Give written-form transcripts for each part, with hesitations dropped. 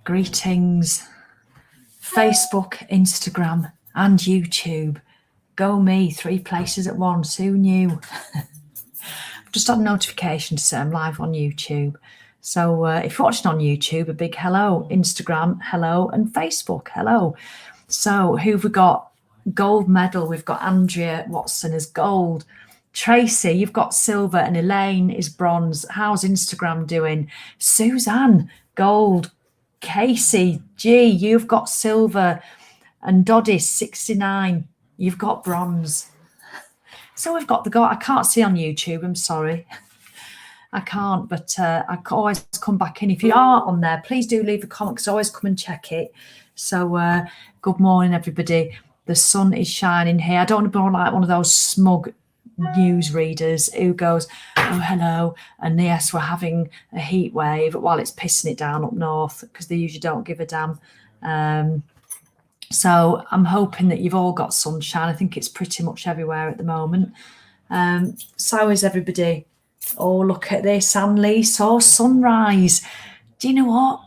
Greetings, Facebook, Instagram, and YouTube. Go me, 3 places at once. Who knew? Just had a notification to say I'm live on YouTube. So if you're watching on YouTube, a big hello. Instagram, hello. And Facebook, hello. So who've we got? Gold medal. We've got Andrea Watson as gold. Tracy, you've got silver. And Elaine is bronze. How's Instagram doing? Suzanne, gold. Casey, G, you've got silver. And Doddy, 69, you've got bronze. So we've got the gold. I can't see on YouTube, I'm sorry. I can't, but I can always come back in. If you are on there, please do leave a comment because I always come and check it. So good morning, everybody. The sun is shining here. I don't want to be like one of those smug news readers who goes, oh, hello. And yes, we're having a heat wave while it's pissing it down up north because they usually don't give a damn. So I'm hoping that you've all got sunshine. I think it's pretty much everywhere at the moment. So is everybody. Oh, look at this. Anne Lee saw sunrise. Do you know what?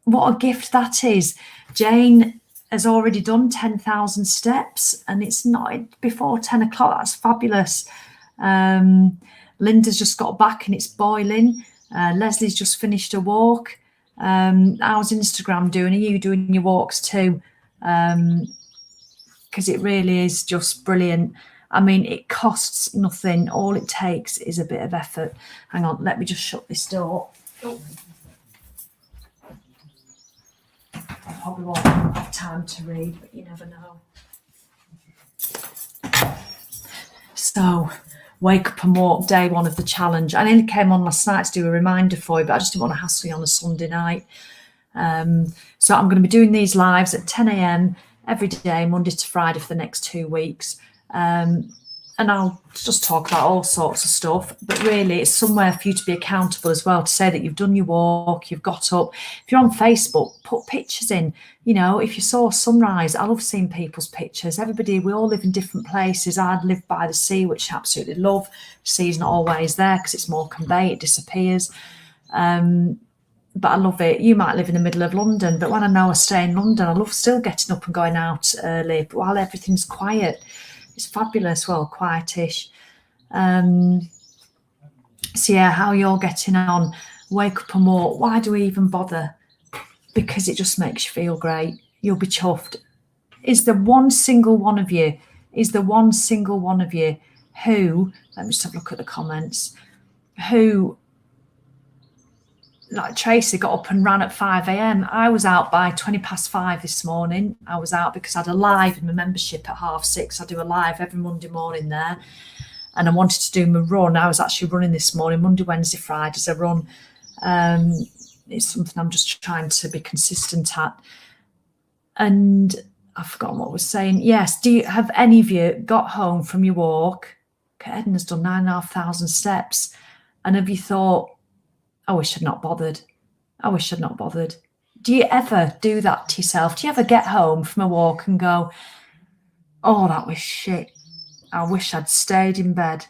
What a gift that is. Jane has already done 10,000 steps and it's not before 10 o'clock. That's fabulous. Linda's just got back and it's boiling. Leslie's just finished a walk. How's Instagram doing? Are you doing your walks too? Because it really is just brilliant. I mean, it costs nothing. All it takes is a bit of effort. Hang on, let me just shut this door. Oh. I probably won't have time to read, but you never know. So, wake up and walk, day 1 of the challenge. I nearly came on last night to do a reminder for you, but I just didn't want to hassle you on a Sunday night. So I'm going to be doing these lives at 10 a.m. every day, Monday to Friday for the next 2 weeks. And I'll just talk about all sorts of stuff, but really it's somewhere for you to be accountable as well, to say that you've done your walk, you've got up. If you're on Facebook, put pictures in. You know, if you saw sunrise, I love seeing people's pictures. Everybody, we all live in different places. I live by the sea, which I absolutely love. The sea's not always there because it's Morecambe Bay, it disappears. But I love it. You might live in the middle of London, but when I know I stay in London, I love still getting up and going out early, but while everything's quiet. It's fabulous, well, quietish. So yeah, how you're getting on, wake up and walk. Why do we even bother? Because it just makes you feel great. You'll be chuffed. Is there one single one of you who, let me just have a look at the comments, who, like Tracy, got up and ran at 5 a.m. I was out by 20 past 5 this morning. I was out because I had a live in my membership at 6:30. I do a live every Monday morning there. And I wanted to do my run. I was actually running this morning, Monday, Wednesday, Fridays. I run. It's something I'm just trying to be consistent at. And I've forgotten what I was saying. Yes, have any of you got home from your walk? Edna's done 9,500 steps. And have you thought, I wish I'd not bothered. Do you ever do that to yourself? Do you ever get home from a walk and go, oh, that was shit. I wish I'd stayed in bed.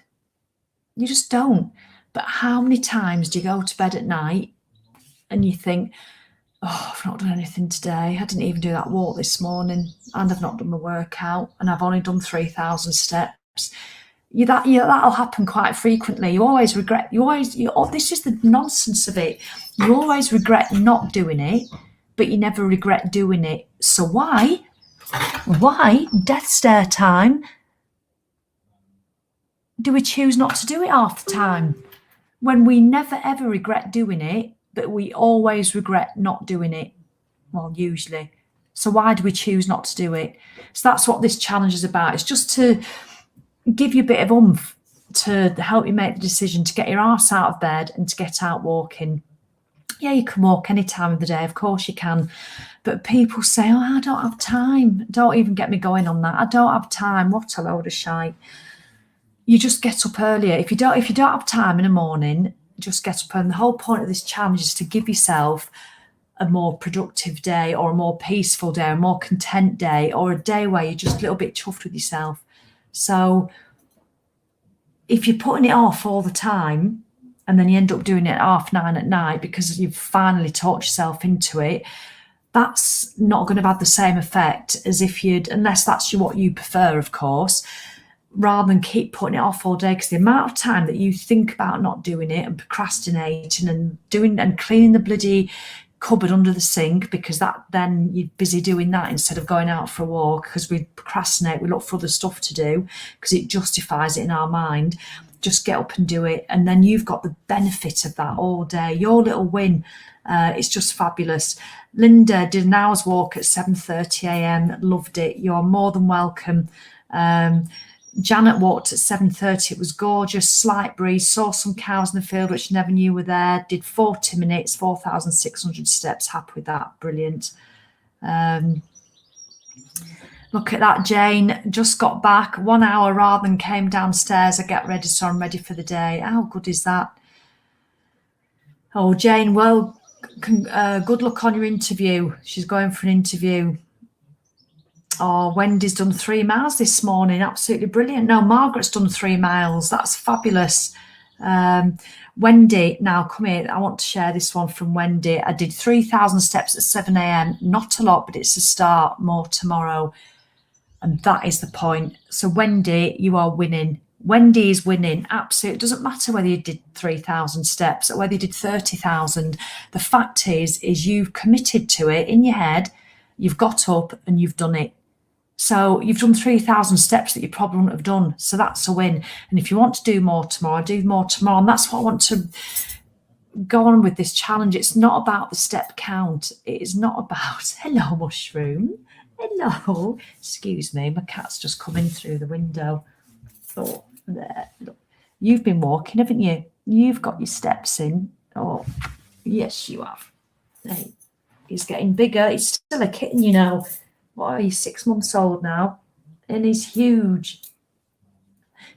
You just don't. But how many times do you go to bed at night and you think, oh, I've not done anything today. I didn't even do that walk this morning and I've not done my workout and I've only done 3,000 steps. That'll happen quite frequently. You always regret. This is the nonsense of it. You always regret not doing it, but you never regret doing it. So why, death stare time, do we choose not to do it half the time? When we never ever regret doing it, but we always regret not doing it. Well, usually. So why do we choose not to do it? So that's what this challenge is about. It's just to give you a bit of oomph to help you make the decision to get your arse out of bed and to get out walking. Yeah, you can walk any time of the day, of course you can. But people say, oh, I don't have time. Don't even get me going on that. I don't have time. What a load of shite. You just get up earlier. If you don't have time in the morning, just get up. And the whole point of this challenge is to give yourself a more productive day, or a more peaceful day, or a more content day, or a day where you're just a little bit chuffed with yourself. So if you're putting it off all the time and then you end up doing it at 9:30 at night because you've finally talked yourself into it, that's not going to have the same effect as if you'd, unless that's what you prefer, of course, rather than keep putting it off all day. Because the amount of time that you think about not doing it and procrastinating and doing and cleaning the bloody cupboard under the sink, because that then you're busy doing that instead of going out for a walk, because we procrastinate, we look for other stuff to do because it justifies it in our mind. Just get up and do it, and then you've got the benefit of that all day. Your little win, it's just fabulous. Linda did an hour's walk at 7:30 a.m. Loved it. You're more than welcome. Janet walked at 7:30. It was gorgeous, slight breeze, saw some cows in the field which never knew were there. Did 40 minutes, 4,600 steps. Happy with that. Brilliant. Look at that, Jane. Just got back 1 hour rather than came downstairs. I get ready, so I'm ready for the day. How good is that? Oh, Jane, well, good luck on your interview. She's going for an interview. Oh, Wendy's done 3 miles this morning. Absolutely brilliant. No, Margaret's done 3 miles. That's fabulous. Wendy, now come here. I want to share this one from Wendy. I did 3,000 steps at 7 a.m. Not a lot, but it's a start. More tomorrow. And that is the point. So Wendy, you are winning. Wendy is winning. Absolutely. It doesn't matter whether you did 3,000 steps or whether you did 30,000. The fact is you've committed to it in your head. You've got up and you've done it. So you've done 3,000 steps that you probably wouldn't have done. So that's a win. And if you want to do more tomorrow, do more tomorrow. And that's what I want to go on with this challenge. It's not about the step count. It is not about, hello, mushroom. Hello. Excuse me, my cat's just come in through the window. Oh, there. Look. You've been walking, haven't you? You've got your steps in. Oh, yes, you have. Hey, he's getting bigger. He's still a kitten, you know. What are you, 6 months old now? And he's huge.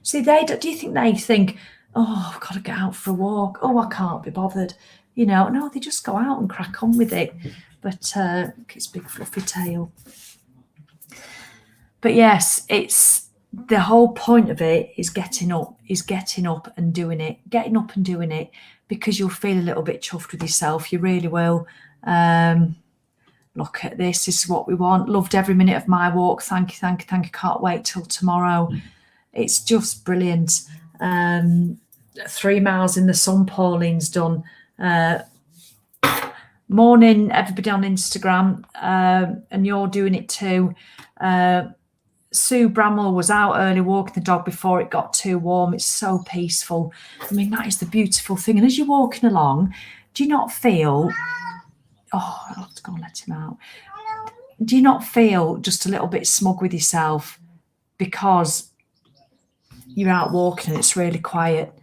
See, do you think they think, oh, I've got to get out for a walk. Oh, I can't be bothered. You know, no, they just go out and crack on with it. But look, his big fluffy tail. But yes, it's the whole point of it is getting up and doing it. Getting up and doing it, because you'll feel a little bit chuffed with yourself. You really will. Look at this. This is what we want. Loved every minute of my walk. Thank you, thank you, thank you. Can't wait till tomorrow. It's just brilliant. 3 miles in the sun, Pauline's done. Morning, everybody on Instagram. And you're doing it too. Sue Bramwell was out early walking the dog before it got too warm. It's so peaceful. I mean, that is the beautiful thing. And as you're walking along, do you not feel... Oh, I'll have to go and let him out. Do you not feel just a little bit smug with yourself because you're out walking and it's really quiet?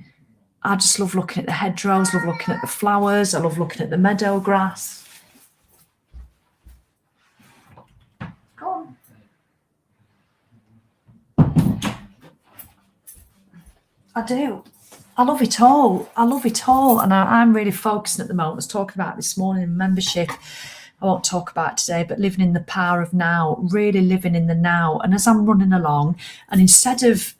I just love looking at the hedgerows, love looking at the flowers. I love looking at the meadow grass. Go on. I do. I love it all. I love it all. And I'm really focusing at the moment. I was talking about this morning in membership. I won't talk about it today, but living in the power of now, really living in the now. And as I'm running along, and instead of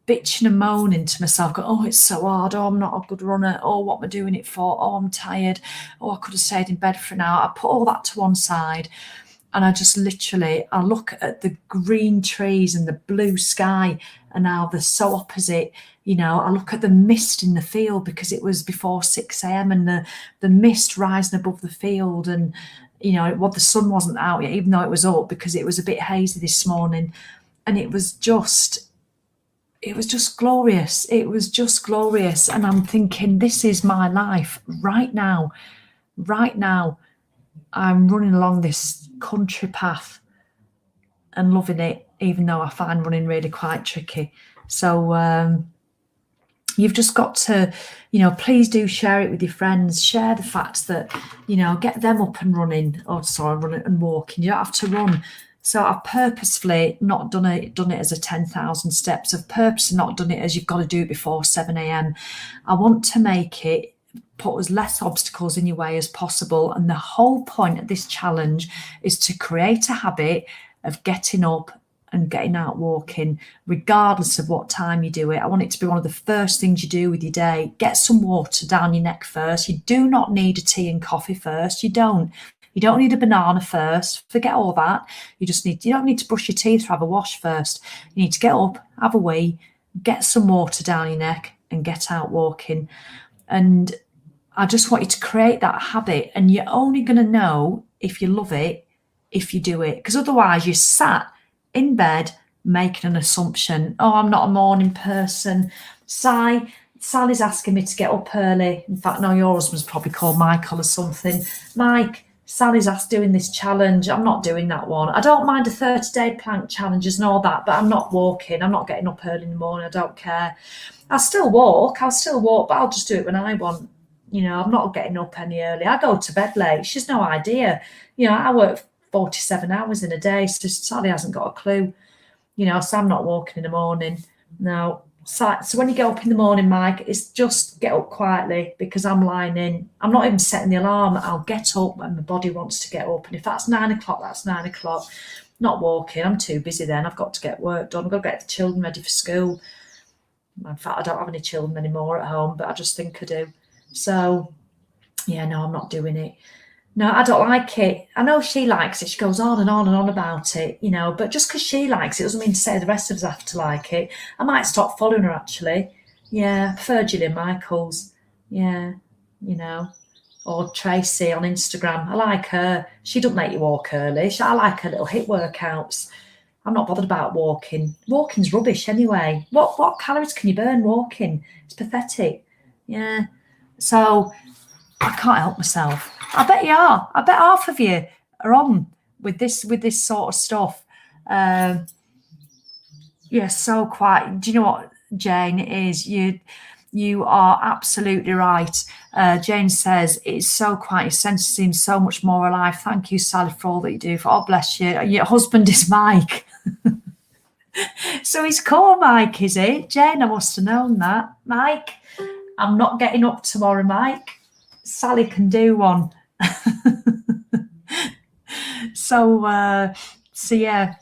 bitching and moaning to myself, go, oh, it's so hard. Oh, I'm not a good runner. Oh, what am I doing it for? Oh, I'm tired. Oh, I could have stayed in bed for an hour. I put all that to one side. And I just literally, I look at the green trees and the blue sky and how they're so opposite. You know, I look at the mist in the field because it was before 6 a.m. and the mist rising above the field. And, you know, the sun wasn't out yet, even though it was up, because it was a bit hazy this morning. And it was just glorious. It was just glorious. And I'm thinking, this is my life right now. Right now, I'm running along this country path and loving it, even though I find running really quite tricky. So you've just got to, you know, please do share it with your friends. Share the fact that, you know, get them up and running. Oh, sorry, running and walking. You don't have to run. So I've purposefully not done it as a 10,000 steps. I've purposely not done it as you've got to do it before 7 a.m. I want to make it put as less obstacles in your way as possible. And the whole point of this challenge is to create a habit of getting up and getting out walking, regardless of what time you do it. I want it to be one of the first things you do with your day. Get some water down your neck first. You do not need a tea and coffee first. You don't need a banana first. Forget all that. You don't need to brush your teeth or have a wash first. You need to get up, have a wee, get some water down your neck and get out walking. And I just want you to create that habit, and you're only going to know if you love it if you do it, because otherwise you're sat in bed making an assumption. Oh, I'm not a morning person. Sally's asking me to get up early. In fact, no, your husband's probably called Michael or something. Mike, Sally's asked doing this challenge. I'm not doing that one. I don't mind a 30-day plank challenges and all that, but I'm not walking. I'm not getting up early in the morning. I don't care. I'll still walk, but I'll just do it when I want. I'm not getting up any early. I go to bed late. She's no idea. I work 47 hours in a day, so Sally hasn't got a clue. So I'm not walking in the morning. No. So when you get up in the morning, Mike, it's just get up quietly, because I'm lying in. I'm not even setting the alarm. I'll get up when my body wants to get up. And if that's 9 o'clock, that's 9 o'clock. Not walking. I'm too busy then. I've got to get work done. I've got to get the children ready for school. In fact, I don't have any children anymore at home, but I just think I do. So, yeah, no, I'm not doing it. No, I don't like it. I know she likes it. She goes on and on and on about it, but just because she likes it doesn't mean to say the rest of us have to like it. I might stop following her, actually. Yeah, I prefer Gillian Michaels. Yeah, or Tracy on Instagram. I like her. She doesn't make you walk early. I like her little HIIT workouts. I'm not bothered about walking. Walking's rubbish anyway. What calories can you burn walking? It's pathetic. Yeah. So I can't help myself. I bet you are. I bet half of you are on with this sort of stuff. So quite. Do you know what, Jane, it is? You are absolutely right. Jane says it's so quiet. Your sense seems so much more alive. Thank you, Sally, for all that you do. Oh, bless you. Your husband is Mike. So he's called Mike, is it? Jane, I must have known that. Mike, I'm not getting up tomorrow, Mike. Sally can do one. So yeah.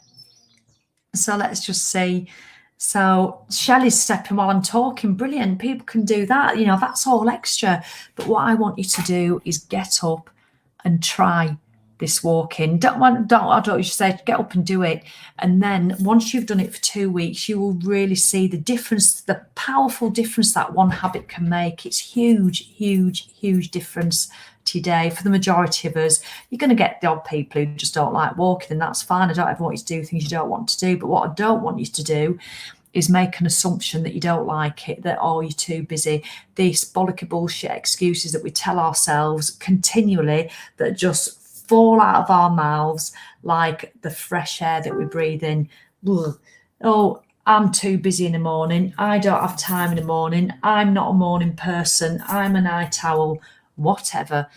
So let's just see. So Shelley's stepping while I'm talking. Brilliant. People can do that. That's all extra. But what I want you to do is get up and try this walking. You should say get up and do it. And then once you've done it for 2 weeks, you will really see the difference, the powerful difference that one habit can make. It's huge, huge, huge difference to your day. For the majority of us, you're going to get the odd people who just don't like walking, and that's fine. I don't ever want you to do things you don't want to do. But what I don't want you to do is make an assumption that you don't like it, that, oh, you're too busy. These bollocky bullshit excuses that we tell ourselves continually that just fall out of our mouths like the fresh air that we breathe in. Ugh. Oh, I'm too busy in the morning. I don't have time in the morning. I'm not a morning person. I'm a night owl. Whatever.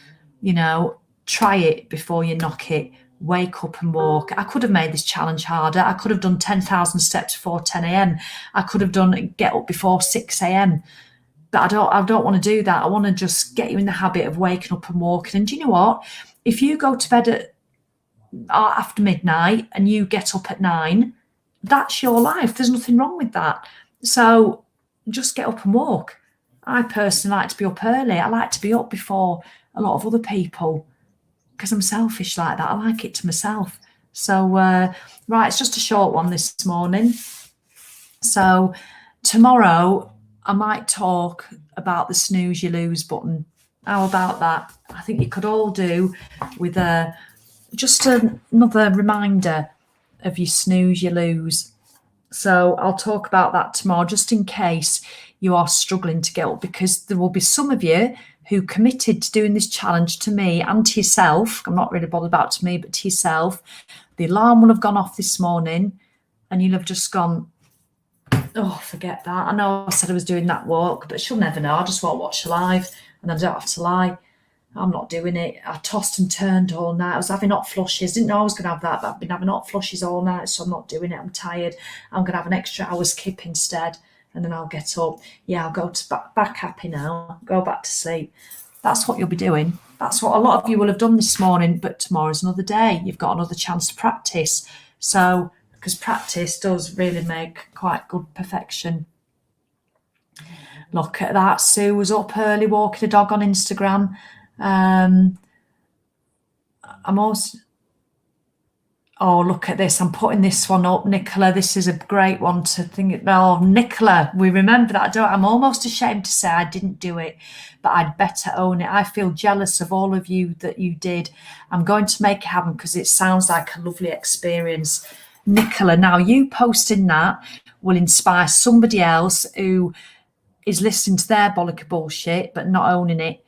Try it before you knock it. Wake up and walk. I could have made this challenge harder. I could have done 10,000 steps before 10 a.m. I could have done get up before 6 a.m. But I don't want to do that. I want to just get you in the habit of waking up and walking. And do you know what? If you go to bed after midnight and you get up at 9, that's your life. There's nothing wrong with that. So just get up and walk. I personally like to be up early. I like to be up before a lot of other people because I'm selfish like that. I like it to myself. So, right, it's just a short one this morning. So tomorrow I might talk about the snooze you lose button. How about that? I think you could all do with just another reminder of your snooze you lose. So I'll talk about that tomorrow, just in case you are struggling to get up, because there will be some of you who committed to doing this challenge to me and to yourself. I'm not really bothered about to me, but to yourself. The alarm will have gone off this morning and you'll have just gone, oh, forget that. I know I said I was doing that walk, but she'll never know. I just won't watch live and I don't have to lie. I'm not doing it. I tossed and turned all night. I was having hot flushes. Didn't know I was going to have that, but I've been having hot flushes all night, so I'm not doing it. I'm tired. I'm going to have an extra hour's kip instead. and then I'll get up. Yeah, I'll go to back happy now, go back to sleep. That's what you'll be doing. That's what a lot of you will have done this morning, but tomorrow's another day. You've got another chance to practice. So, because practice does really make quite good perfection. Look at that. Sue was up early walking a dog on Instagram. I'm also... Oh, look at this. I'm putting this one up, Nicola. This is a great one to think. Oh, Nicola, we remember that. I'm almost ashamed to say I didn't do it, but I'd better own it. I feel jealous of all of you that you did. I'm going to make it happen because it sounds like a lovely experience. Nicola, now you posting that will inspire somebody else who is listening to their bollocky bullshit but not owning it.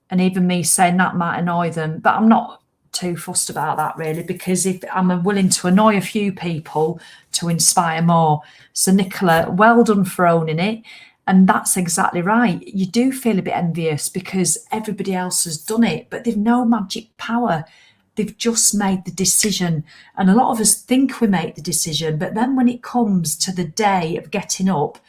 And even me saying that might annoy them, but I'm not too fussed about that really, because if I'm willing to annoy a few people to inspire more. So Nicola, well done for owning it. And that's exactly right. You do feel a bit envious because everybody else has done it, but they've no magic power. They've just made the decision. And a lot of us think we make the decision, but then when it comes to the day of getting up,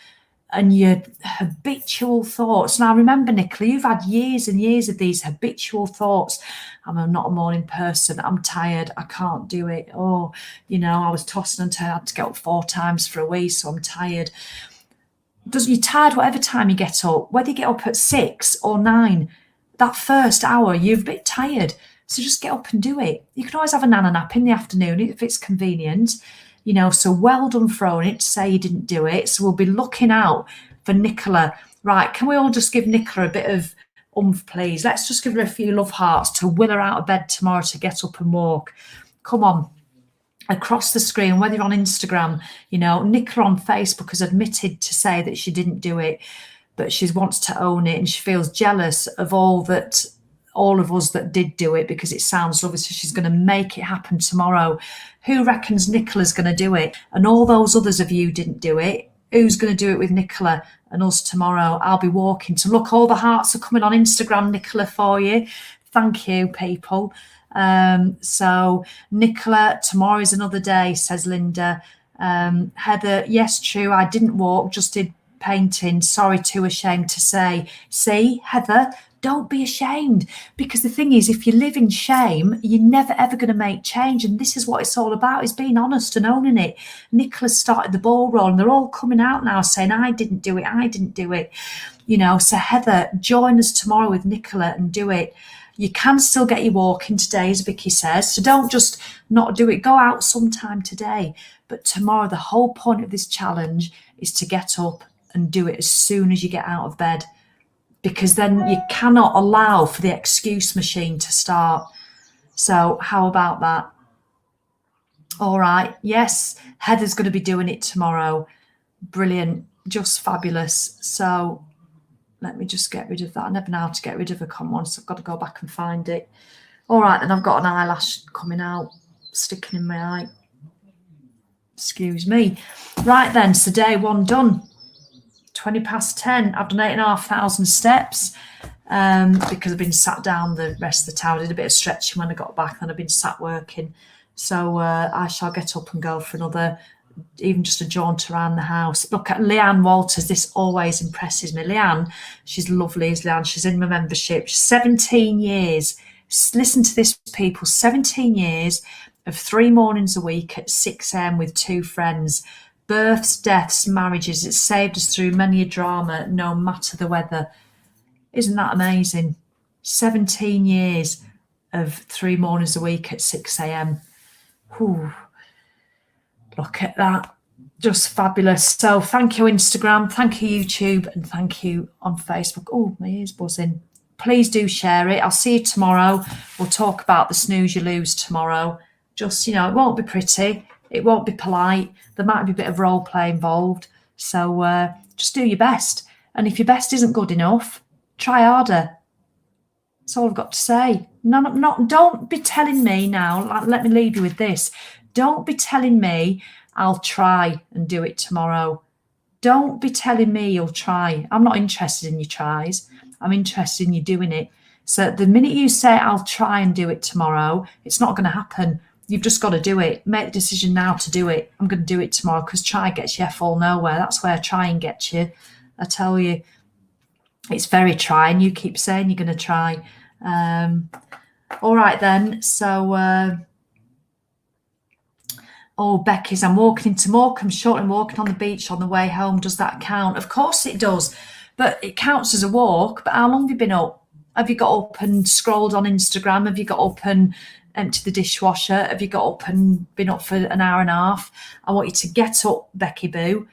and your habitual thoughts. Now, remember, Nicola, you've had years and years of these habitual thoughts. I'm not a morning person. I'm tired. I can't do it. Oh, I was tossing and turning. I had to get up 4 times for a week, so I'm tired. You're tired whatever time you get up, whether you get up at 6 or 9, that first hour, you're a bit tired. So just get up and do it. You can always have a nana nap in the afternoon if it's convenient. So well done for owning it to say you didn't do it. So we'll be looking out for Nicola. Right, can we all just give Nicola a bit of oomph, please? Let's just give her a few love hearts to will her out of bed tomorrow to get up and walk. Come on. Across the screen, whether you're on Instagram, Nicola on Facebook has admitted to say that she didn't do it, but she wants to own it and she feels jealous of all of us that did do it because it sounds lovely. So she's going to make it happen tomorrow. Who reckons Nicola's going to do it? And all those others of you didn't do it. Who's going to do it with Nicola and us tomorrow? I'll be walking to look. All the hearts are coming on Instagram, Nicola, for you. Thank you, people. So Nicola, tomorrow is another day, says Linda. Heather, yes, true. I didn't walk, just did painting. Sorry, too ashamed to say. See, Heather, don't be ashamed, because the thing is, if you live in shame, you're never ever going to make change. And this is what it's all about, is being honest and owning it. Nicola's started the ball rolling. They're all coming out now saying, I didn't do it. So Heather, join us tomorrow with Nicola and do it. You can still get your walking today, as Vicky says. So don't just not do it. Go out sometime today. But tomorrow, the whole point of this challenge is to get up and do it as soon as you get out of bed, because then you cannot allow for the excuse machine to start. So how about that? All right. Yes, Heather's going to be doing it tomorrow. Brilliant. Just fabulous. So let me just get rid of that. I never know how to get rid of a comment, so I've got to go back and find it. All right, then I've got an eyelash coming out, sticking in my eye. Excuse me. Right then, so day 1 done. 20 past 10. I've done 8,500 steps because I've been sat down the rest of the time. I did a bit of stretching when I got back, and I've been sat working. So I shall get up and go for another, even just a jaunt around the house. Look at Leanne Walters. This always impresses me. Leanne, she's lovely, is Leanne. She's in my membership. 17 years. Listen to this, people. 17 years of 3 mornings a week at 6 a.m. with 2 friends. Births, deaths, marriages. It's saved us through many a drama, no matter the weather. Isn't that amazing? 17 years of 3 mornings a week at 6 a.m. Whew. Look at that. Just fabulous. So thank you, Instagram. Thank you, YouTube. And thank you on Facebook. Oh, my ear's buzzing. Please do share it. I'll see you tomorrow. We'll talk about the snooze you lose tomorrow. Just, it won't be pretty. It won't be polite. There might be a bit of role play involved. So just do your best. And if your best isn't good enough, try harder. That's all I've got to say. Don't be telling me now. Let me leave you with this. Don't be telling me I'll try and do it tomorrow. Don't be telling me you'll try. I'm not interested in your tries. I'm interested in you doing it. So the minute you say I'll try and do it tomorrow, it's not going to happen. You've just got to do it. Make the decision now to do it. I'm going to do it tomorrow, because try gets you F all nowhere. That's where trying gets you. I tell you, it's very trying. You keep saying you're going to try. All right then. So, oh, Becky's, I'm walking into Morecambe shortly, walking on the beach on the way home. Does that count? Of course it does. But it counts as a walk. But how long have you been up? Have you got up and scrolled on Instagram? Have you got up and emptied the dishwasher? Have you got up and been up for an hour and a half? I want you to get up, Becky Boo.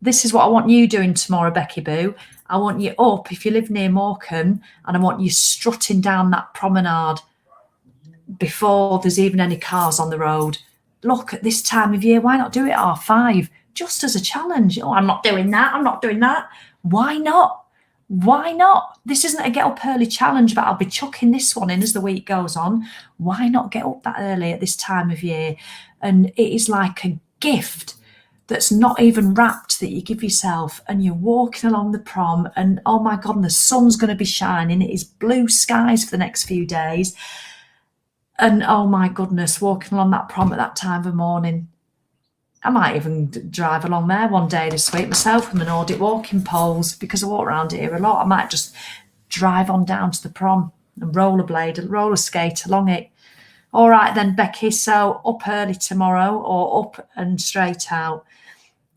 This is what I want you doing tomorrow, Becky Boo. I want you up, if you live near Morecambe, and I want you strutting down that promenade before there's even any cars on the road. Look, at this time of year, why not do it at 5:30? Just as a challenge. Oh, I'm not doing that. I'm not doing that. Why not? Why not? This isn't a get up early challenge, but I'll be chucking this one in as the week goes on. Why not get up that early at this time of year? And it is like a gift that's not even wrapped that you give yourself, and you're walking along the prom, and oh my God, and the sun's going to be shining. It is blue skies for the next few days. And oh my goodness, walking along that prom at that time of the morning. I might even drive along there one day this week myself with my Nordic walking poles, because I walk around here a lot. I might just drive on down to the prom and rollerblade and roller skate along it. All right then, Becky, so up early tomorrow, or up and straight out.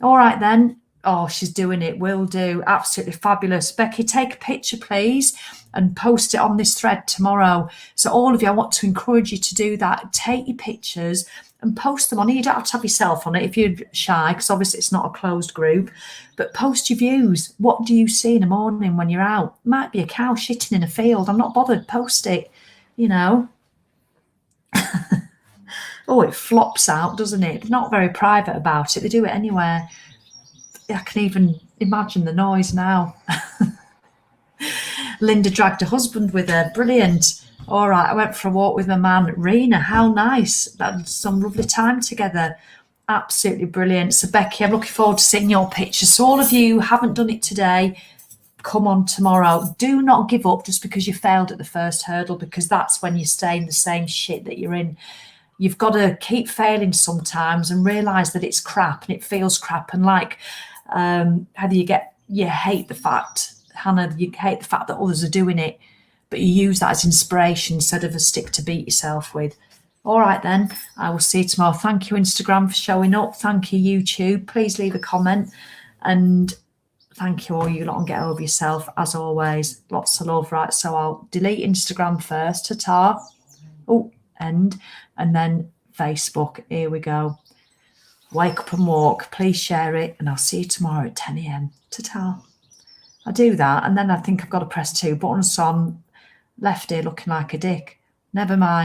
All right then. Oh, she's doing it. Will do. Absolutely fabulous. Becky, take a picture, please, and post it on this thread tomorrow. So all of you, I want to encourage you to do that. Take your pictures and post them on it. You don't have to have yourself on it if you're shy, because obviously it's not a closed group. But post your views. What do you see in the morning when you're out? It might be a cow shitting in a field. I'm not bothered. Post it, you know. Oh, it flops out, doesn't it? They're not very private about it. They do it anywhere. I can even imagine the noise now. Linda dragged her husband with her. Brilliant. All right, I went for a walk with my man, Rena. How nice. That's some lovely time together. Absolutely brilliant. So, Becky, I'm looking forward to seeing your pictures. So all of you who haven't done it today, come on tomorrow. Do not give up just because you failed at the first hurdle, because that's when you stay in the same shit that you're in. You've got to keep failing sometimes and realise that it's crap and it feels crap. And like Heather, you hate the fact, Hannah, you hate the fact that others are doing it, but you use that as inspiration instead of a stick to beat yourself with. All right then, I will see you tomorrow. Thank you, Instagram, for showing up. Thank you, YouTube. Please leave a comment. And thank you all you lot, and get over yourself as always. Lots of love. Right, so I'll delete Instagram first. Ta-ta. Oh, end. And then Facebook. Here we go. Wake up and walk. Please share it, and I'll see you tomorrow at 10 a.m. Ta-ta. I do that, and then I think I've got to press 2 buttons, so I'm left here looking like a dick. Never mind.